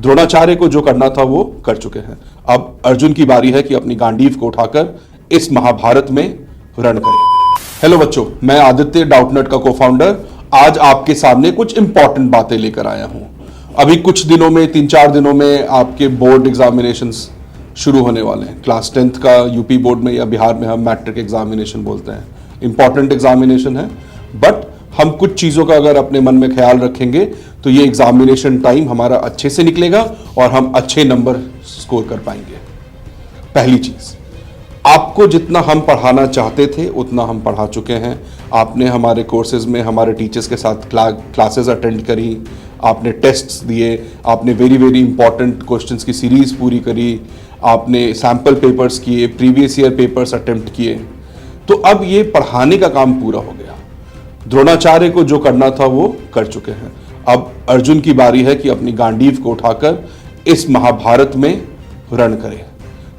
द्रोणाचार्य को जो करना था वो कर चुके हैं। अब अर्जुन की बारी है कि अपनी गांडीव को उठाकर इस महाभारत में रण करें। हेलो बच्चों, मैं आदित्य डाउटनट का को-फाउंडर आज आपके सामने कुछ इंपॉर्टेंट बातें लेकर आया हूं। अभी कुछ दिनों में 3-4 दिनों में आपके बोर्ड एग्जामिनेशंस शुरू होने वाले हैं। क्लास 10th का यूपी बोर्ड में या बिहार में हम मैट्रिक एग्जामिनेशन बोलते हैं। इंपॉर्टेंट एग्जामिनेशन है, बट हम कुछ चीज़ों का अगर अपने मन में ख्याल रखेंगे तो ये एग्जामिनेशन टाइम हमारा अच्छे से निकलेगा और हम अच्छे नंबर स्कोर कर पाएंगे। पहली चीज़, आपको जितना हम पढ़ाना चाहते थे उतना हम पढ़ा चुके हैं। आपने हमारे कोर्सेज में हमारे टीचर्स के साथ क्लासेस अटेंड करी, आपने टेस्ट्स दिए, आपने वेरी वेरी इंपॉर्टेंट क्वेश्चंस की सीरीज़ पूरी करी, आपने सैम्पल पेपर्स किए, प्रीवियस ईयर पेपर्स अटेम्प्ट किए। तो अब ये पढ़ाने का काम पूरा हो गया। द्रोणाचार्य को जो करना था वो कर चुके हैं। अब अर्जुन की बारी है कि अपनी गांडीव को उठाकर इस महाभारत में रण करें।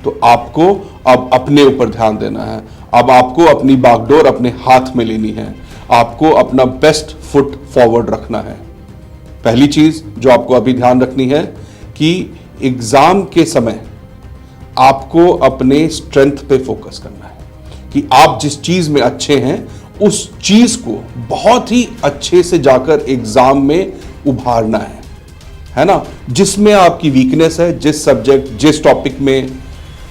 तो आपको अब अपने ऊपर ध्यान देना है। अब आपको अपनी बागडोर अपने हाथ में लेनी है। आपको अपना बेस्ट फुट फॉरवर्ड रखना है। पहली चीज जो आपको अभी ध्यान रखनी है कि एग्जाम के समय आपको अपने स्ट्रेंथ पे फोकस करना है कि आप जिस चीज में अच्छे हैं उस चीज को बहुत ही अच्छे से जाकर एग्जाम में उभारना है ना। जिसमें आपकी वीकनेस है, जिस सब्जेक्ट, जिस टॉपिक में,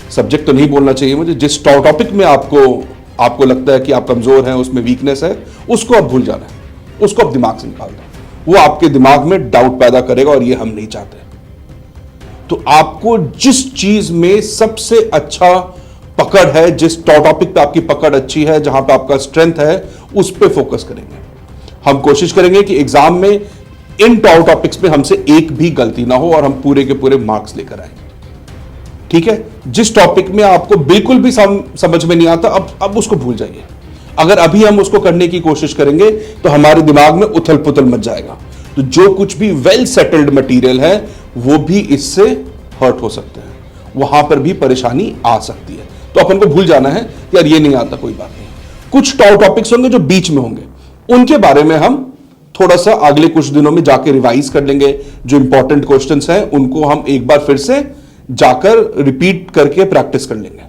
सब्जेक्ट तो नहीं बोलना चाहिए मुझे, जिस टॉपिक में आपको लगता है कि आप कमजोर हैं, उसमें वीकनेस है, उसको आप भूल जाना है, उसको आप दिमाग से निकाल दो। वो आपके दिमाग में डाउट पैदा करेगा और ये हम नहीं चाहते। तो आपको जिस चीज में सबसे अच्छा पकड़ है, जिस टॉपिक पे आपकी पकड़ अच्छी है, जहां पे आपका स्ट्रेंथ है, उस पे फोकस करेंगे। हम कोशिश करेंगे कि एग्जाम में इन टॉपिक्स पे हमसे एक भी गलती ना हो और हम पूरे के पूरे मार्क्स लेकर आए। ठीक है, जिस टॉपिक में आपको बिल्कुल भी समझ में नहीं आता, अब उसको भूल जाइए। अगर अभी हम उसको करने की कोशिश करेंगे तो हमारे दिमाग में उथल पुथल मच जाएगा। तो जो कुछ भी वेल सेटल्ड मटेरियल है वो भी इससे हर्ट हो सकते हैं, वहां पर भी परेशानी आ सकती है। तो अपन को भूल जाना है कि यार ये नहीं आता, कोई बात नहीं। कुछ टॉपिक्स होंगे जो बीच में होंगे, उनके बारे में हम थोड़ा सा अगले कुछ दिनों में जाके रिवाइज कर लेंगे। जो इंपॉर्टेंट क्वेश्चंस हैं उनको हम एक बार फिर से जाकर रिपीट करके प्रैक्टिस कर लेंगे,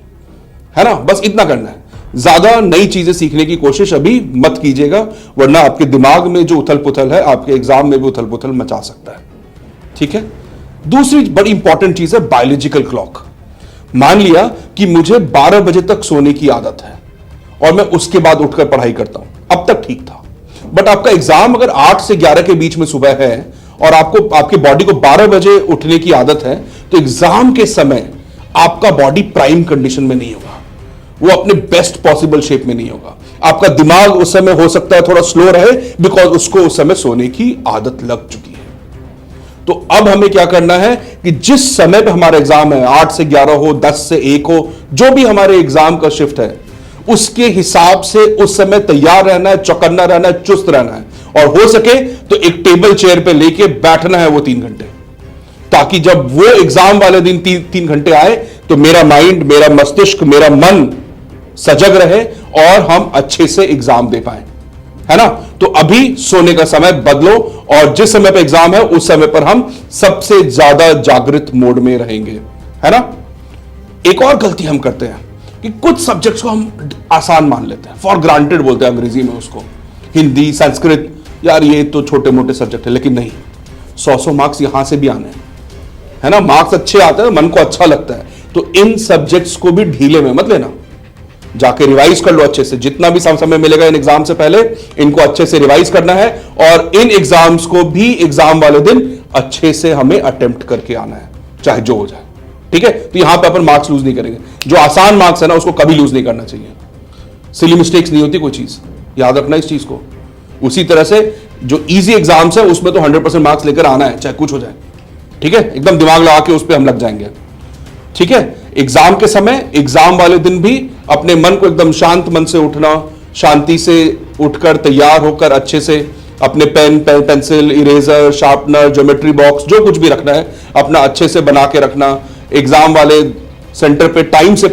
है ना। बस इतना करना है, ज्यादा नई चीजें सीखने की कोशिश अभी मत कीजिएगा, वरना आपके दिमाग में जो उथल पुथल है आपके एग्जाम में भी उथल पुथल मचा सकता है। ठीक है। दूसरी बड़ी इंपॉर्टेंट चीज है बायोलॉजिकल क्लॉक। मान लिया कि मुझे 12 बजे तक सोने की आदत है और मैं उसके बाद उठकर पढ़ाई करता हूं, अब तक ठीक था। बट आपका एग्जाम अगर 8 से 11 के बीच में सुबह है और आपकी बॉडी को 12 बजे उठने की आदत है, तो एग्जाम के समय आपका बॉडी प्राइम कंडीशन में नहीं होगा, वो अपने बेस्ट पॉसिबल शेप में नहीं होगा। आपका दिमाग उस समय हो सकता है थोड़ा स्लो रहे, बिकॉज उसको उस समय सोने की आदत लग चुकी है। तो अब हमें क्या करना है कि जिस समय पे हमारा एग्जाम है, 8 से 11 हो, 10 से 1 हो, जो भी हमारे एग्जाम का शिफ्ट है, उसके हिसाब से उस समय तैयार रहना है, चौकन्ना रहना है, चुस्त रहना है। और हो सके तो एक टेबल चेयर पे लेके बैठना है वो 3 घंटे, ताकि जब वो एग्जाम वाले दिन 3 घंटे आए तो मेरा माइंड, मेरा मस्तिष्क, मेरा मन सजग रहे और हम अच्छे से एग्जाम दे पाए, है ना। तो अभी सोने का समय बदलो और जिस समय पर एग्जाम है उस समय पर हम सबसे ज्यादा जागृत मोड में रहेंगे, है ना। एक और गलती हम करते हैं कि कुछ सब्जेक्ट्स को हम आसान मान लेते हैं, फॉर ग्रांटेड बोलते हैं अंग्रेजी में उसको, हिंदी, संस्कृत, यार ये तो छोटे मोटे सब्जेक्ट है। लेकिन नहीं, 100 मार्क्स यहां से भी आने हैं, है ना। मार्क्स अच्छे आते हैं, मन को अच्छा लगता है, तो इन सब्जेक्ट्स को भी ढीले में मत लेना। जाके रिवाइज कर लो अच्छे से, जितना भी समय मिलेगा इन एग्जाम से पहले इनको अच्छे से रिवाइज करना है और इन एग्जाम्स को भी एग्जाम वाले दिन अच्छे से हमें अटेम्प्ट करके आना है, चाहे जो हो जाए। ठीक है। तो यहां पे अपन मार्क्स लूज नहीं करेंगे। जो आसान मार्क्स है ना उसको कभी लूज नहीं करना चाहिए। सिली मिस्टेक्स नहीं होती कोई चीज, याद रखना इस चीज को। उसी तरह से जो इजी एग्जाम्स है उसमें तो 100% मार्क्स लेकर आना है, चाहे कुछ हो जाए। ठीक है, एकदम दिमाग लगा के उस पर हम लग जाएंगे। ठीक है। एग्जाम के समय, एग्जाम वाले दिन भी अपने मन को एकदम शांत मन से उठना, शांति से उठकर तैयार होकर अच्छे से अपने pen, pencil, eraser, sharpener, geometry box, जो कुछ भी रखना है अपना अच्छे से बना के रखना। एग्जाम वाले सेंटर पे टाइम से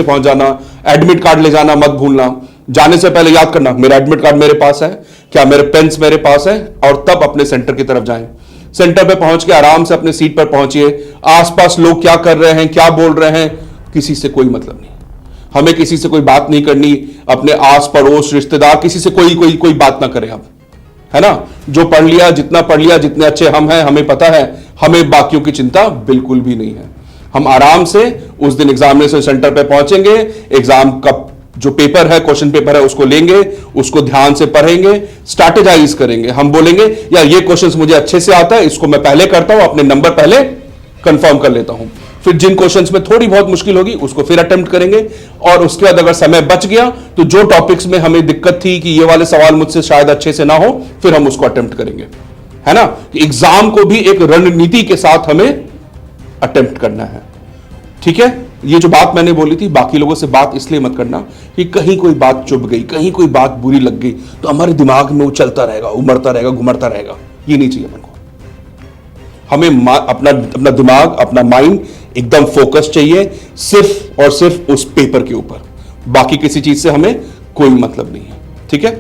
पहुंच जाना। एडमिट कार्ड ले जाना मत भूलना। जाने से पहले याद करना मेरा एडमिट कार्ड मेरे पास है क्या, मेरे पेन्स मेरे पास है, और तब अपने सेंटर की तरफ जाएं। सेंटर पे पहुंच के आराम से अपने सीट पर पहुंचिए। आसपास लोग क्या कर रहे हैं, क्या बोल रहे हैं, किसी से कोई मतलब नहीं। हमें किसी से कोई बात नहीं करनी, अपने आस पड़ोस रिश्तेदार किसी से कोई बात ना करें आप, है ना। जो पढ़ लिया, जितना पढ़ लिया, जितने अच्छे हम हैं, हमें पता है, हमें बाकियों की चिंता बिल्कुल भी नहीं है। हम आराम से उस दिन एग्जामिनेशन सेंटर पे पहुंचेंगे, एग्जाम का जो पेपर है, क्वेश्चन पेपर है, उसको लेंगे, उसको ध्यान से पढ़ेंगे, स्ट्रैटेजाइज करेंगे। हम बोलेंगे यार ये क्वेश्चंस मुझे अच्छे से आता है, इसको मैं पहले करता हूं, अपने नंबर पहले कंफर्म कर लेता हूं। फिर जिन क्वेश्चंस में थोड़ी बहुत मुश्किल होगी उसको फिर अटेम्प्ट करेंगे, और उसके बाद अगर समय बच गया तो जो टॉपिक्स में हमें दिक्कत थी कि ये वाले सवाल मुझसे शायद अच्छे से ना हो, फिर हम उसको अटेम्प्ट करेंगे, है ना। एग्जाम को भी एक रणनीति के साथ हमें अटेम्प्ट करना है, ठीक है। ये जो बात मैंने बोली थी, बाकी लोगों से बात इसलिए मत करना कि कहीं कोई बात चुभ गई, कहीं कोई बात बुरी लग गई तो हमारे दिमाग में वो चलता रहेगा, उमड़ता रहेगा, घुमड़ता रहेगा। ये नहीं चाहिए अपन को। हमें अपना दिमाग, अपना माइंड एकदम फोकस चाहिए, सिर्फ और सिर्फ उस पेपर के ऊपर। बाकी किसी चीज से हमें कोई मतलब नहीं है, ठीक है।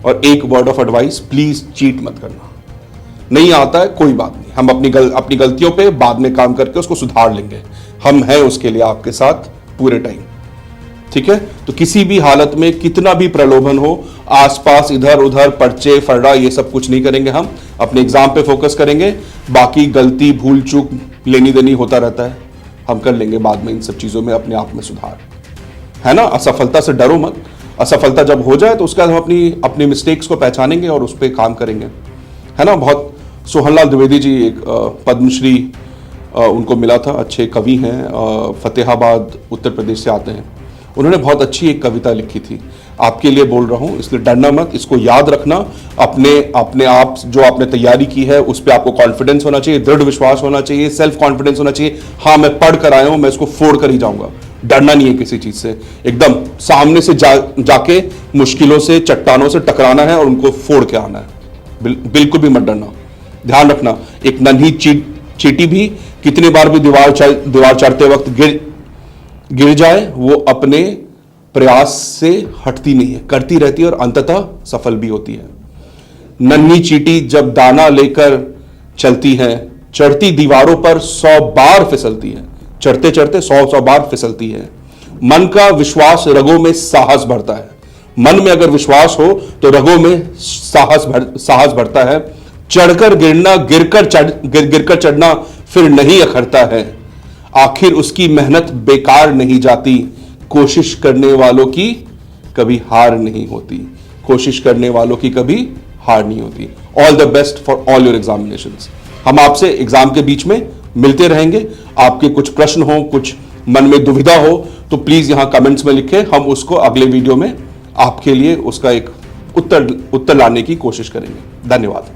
और एक word of advice, please cheat मत करना। नहीं आता है कोई बात नहीं, हम अपनी गलतियों पे बाद में काम करके उसको सुधार लेंगे। हम हैं उसके लिए आपके साथ पूरे टाइम, ठीक है। तो किसी भी हालत में कितना भी प्रलोभन हो, आसपास इधर उधर पर्चे फर्रा ये सब कुछ नहीं करेंगे। हम अपने एग्जाम पे फोकस करेंगे। बाकी गलती, भूल चूक, लेनी देनी होता रहता है, हम कर लेंगे बाद में इन सब चीजों में अपने आप में सुधार, है ना। असफलता से डरो मत। असफलता जब हो जाए तो उसके बाद हम अपनी मिस्टेक्स को पहचानेंगे और उस पर काम करेंगे, है ना। बहुत सोहनलाल द्विवेदी जी एक पद्मश्री उनको मिला था, अच्छे कवि हैं, फतेहाबाद उत्तर प्रदेश से आते हैं। उन्होंने बहुत अच्छी एक कविता लिखी थी, आपके लिए बोल रहा हूं, इसलिए डरना मत, इसको याद रखना। अपने आप जो आपने तैयारी की है उस पर आपको कॉन्फिडेंस होना चाहिए, दृढ़ विश्वास होना चाहिए, सेल्फ कॉन्फिडेंस होना चाहिए। हाँ, मैं पढ़ कर आया हूं, मैं इसको फोड़ कर ही जाऊंगा। डरना नहीं है किसी चीज से, एकदम सामने से जाके मुश्किलों से, चट्टानों से टकराना है और उनको फोड़ के आना है। बिल्कुल भी मत डरना। ध्यान रखना, एक नन्ही चींटी भी कितनी बार भी दीवार चढ़ते वक्त गिर जाए, वो अपने प्रयास से हटती नहीं है, करती रहती है और अंततः सफल भी होती है। नन्ही चींटी जब दाना लेकर चलती है, चढ़ती दीवारों पर 100 बार फिसलती है, चढ़ते चढ़ते 100 बार फिसलती है। मन का विश्वास रगों में साहस भरता है। मन में अगर विश्वास हो तो रगों में साहस भरता है। चढ़कर गिरना, गिरकर चढ़ना फिर नहीं अखरता है। आखिर उसकी मेहनत बेकार नहीं जाती। कोशिश करने वालों की कभी हार नहीं होती। कोशिश करने वालों की कभी हार नहीं होती। All the best for all your examinations. हम आपसे एग्जाम के बीच में मिलते रहेंगे। आपके कुछ प्रश्न हो, कुछ मन में दुविधा हो तो प्लीज यहां कमेंट्स में लिखें, हम उसको अगले वीडियो में आपके लिए उसका एक उत्तर लाने की कोशिश करेंगे। धन्यवाद।